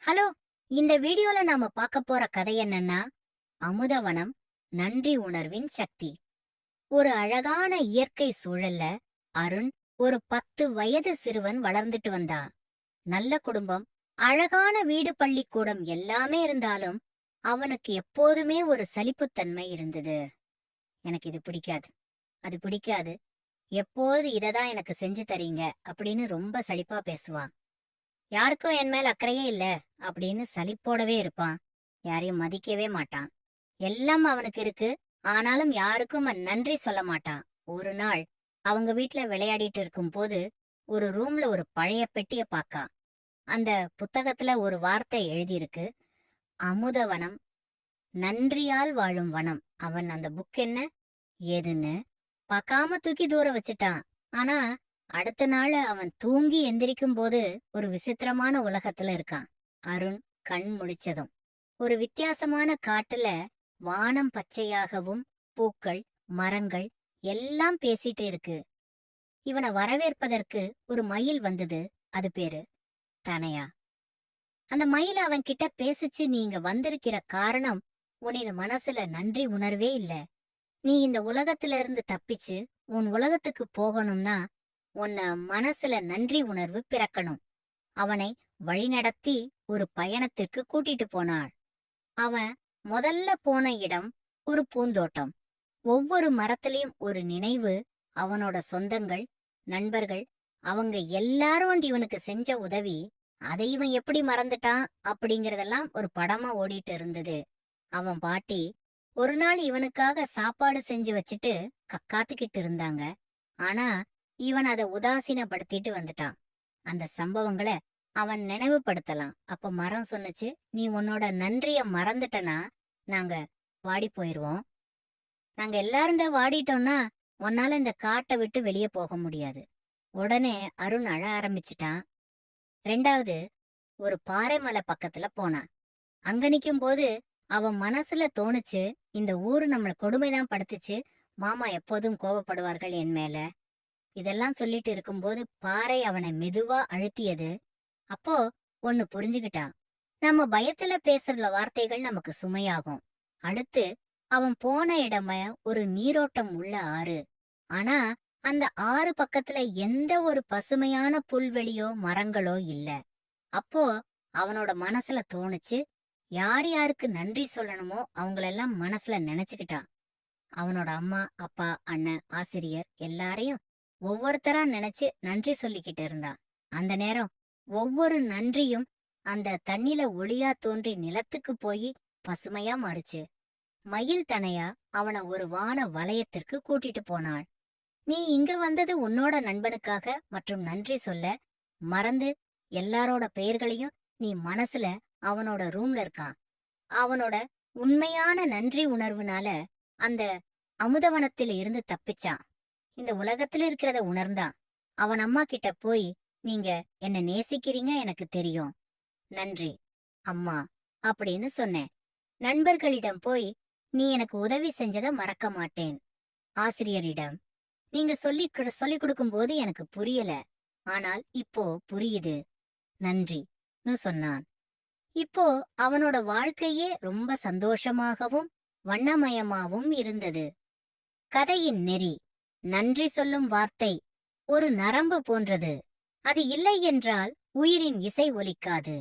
Hello. இந்த வீடியோல நாம பார்க்க போற கதை என்னன்னா, அமுதவனம், நன்றி உணர்வின் சக்தி. ஒரு அழகான இயற்கை சூழல்ல அருண் ஒரு 10 வயது சிறுவன் வளர்ந்துட்டு வந்தான். நல்ல குடும்பம், அழகான வீடு, பள்ளிக்கூடம் எல்லாமே இருந்தாலும் அவனுக்கு எப்போதுமே ஒரு சலிப்புத்தன்மை இருந்தது. எனக்கு இது பிடிக்காது, அது பிடிக்காது, எப்போது இததான் எனக்கு செஞ்சு தரீங்க அப்படின்னு ரொம்ப சலிப்பா பேசுவான். யாருக்கும் என் மேல அக்கறையே இல்ல அப்படின்னு சலிப்போடவே இருப்பான். யாரையும் மதிக்கவே மாட்டான். எல்லாம் அவனுக்கு இருக்கு, ஆனாலும் யாருக்கும் அவன் நன்றி சொல்ல மாட்டான். ஒரு நாள் அவங்க வீட்ல விளையாடிட்டு இருக்கும் போது ஒரு ரூம்ல ஒரு பழைய பெட்டிய பாக்கான். அந்த புத்தகத்துல ஒரு வார்த்தை எழுதியிருக்கு, அமுதவனம், நன்றியால் வாழும் வனம். அவன் அந்த புக் என்ன ஏதுன்னு பார்க்காம தூக்கி தூர வச்சுட்டான். ஆனா அடுத்த நாள் அவன் தூங்கி எந்திரிக்கும் போது ஒரு விசித்திரமான உலகத்துல இருக்கான். அருண் கண் முழிச்சதும் ஒரு வித்தியாசமான காட்டுல வானம் பச்சையாகவும் பூக்கள், மரங்கள் எல்லாம் பேசிட்டு இருக்கு. இவனை வரவேற்பதற்கு ஒரு மயில் வந்தது. அது பேரு தனையா. அந்த மயில் அவன் கிட்ட பேசிச்சு, நீங்க வந்திருக்கிற காரணம் உன்னின் மனசுல நன்றி உணர்வே இல்ல. நீ இந்த உலகத்துல இருந்து தப்பிச்சு உன் உலகத்துக்கு போகணும்னா உன்ன மனசுல நன்றி உணர்வு பிறக்கணும். அவனை வழிநடத்தி ஒரு பயணத்திற்கு கூட்டிட்டு போனாள். அவன் முதல்ல போன இடம் ஒரு பூந்தோட்டம். ஒவ்வொரு மரத்திலையும் ஒரு நினைவு, அவனோட சொந்தங்கள், நண்பர்கள், அவங்க எல்லாரும் இவனுக்கு செஞ்ச உதவி. அதை இவன் எப்படி மறந்துட்டான் அப்படிங்கறதெல்லாம் ஒரு படமா ஓடிட்டு இருந்தது. அவன் பாட்டி ஒரு நாள் இவனுக்காக சாப்பாடு செஞ்சு வச்சுட்டு காத்துக்கிட்டு இருந்தாங்க. ஆனா இவன் அதை உதாசீனப்படுத்திட்டு வந்துட்டான். அந்த சம்பவங்களை அவன் நினைவுபடுத்தலாம். அப்ப மரம் சொன்னுச்சு, நீ உன்னோட நன்றிய மறந்துட்டனா நாங்க வாடி போயிருவோம். நாங்க எல்லாரும் வாடிட்டோம்னா உன்னால இந்த காட்டை விட்டு வெளியே போக முடியாது. உடனே அருண் அழ ஆரம்பிச்சிட்டான். ரெண்டாவது ஒரு பாறை மலை பக்கத்துல போனான். அங்க நிக்கும் போது அவன் மனசுல தோணுச்சு, இந்த ஊரு நம்மள கொடுமைதான் படுத்துச்சு, மாமா எப்போதும் கோபப்படுவார்கள் என் மேல. இதெல்லாம் சொல்லிட்டு இருக்கும்போது பாறை அவனை மெதுவா அழுத்தியது. அப்போ ஒன்னு புரிஞ்சுகிட்டான், நம்ம பயத்துல பேசுற வார்த்தைகள் நமக்கு சுமையாகும். அடுத்து அவன் போன இடமே ஒரு நீரோட்டம் உள்ள ஆறு. ஆனா அந்த ஆறு பக்கத்துல எந்த ஒரு பசுமையான புல்வெளியோ மரங்களோ இல்ல. அப்போ அவனோட மனசுல தோணுச்சு, யார் யாருக்கு நன்றி சொல்லணுமோ அவங்களெல்லாம் மனசுல நினைச்சுக்கிட்டான். அவனோட அம்மா, அப்பா, அண்ணன், ஆசிரியர் எல்லாரையும் ஒவ்வொருத்தரா நினைச்சு நன்றி சொல்லிக்கிட்டு இருந்தான். அந்த நேரம் ஒவ்வொரு நன்றியும் அந்த தண்ணில ஒளியா தோன்றி நிலத்துக்கு போய் பசுமையா மாறுச்சு. மயில் தனையா அவனை ஒரு வான வலயத்திற்கு கூட்டிட்டு போனாள். நீ இங்க வந்தது உன்னோட நண்பனுக்காக மற்றும் நன்றி சொல்ல. மறந்து எல்லாரோட பெயர்களையும் நீ மனசுல அவனோட ரூம்ல இருக்கான். அவனோட உண்மையான நன்றி உணர்வுனால அந்த அமுதவனத்தில இருந்து தப்பிச்சான். இந்த உலகத்துல இருக்கிறத உணர்ந்தான். அவன் அம்மா கிட்ட போய், நீங்க என்ன நேசிக்கிறீங்க எனக்கு தெரியும், நன்றி அம்மா அப்படின்னு சொன்னேன். நண்பர்களிடம் போய், நீ எனக்கு உதவி செஞ்சத மறக்க மாட்டேன். ஆசிரியரிடம், நீங்க சொல்லிக் கொடுக்கும் போது எனக்கு புரியல, ஆனால் இப்போ புரியுது, நன்றின்னு சொன்னான். இப்போ அவனோட வாழ்க்கையே ரொம்ப சந்தோஷமாகவும் வண்ணமயமாவும் இருந்தது. கதையின் நெறி, நன்றி சொல்லும் வார்த்தை ஒரு நரம்பு போன்றது. அது இல்லை என்றால் உயிரின் இசை ஒலிக்காது.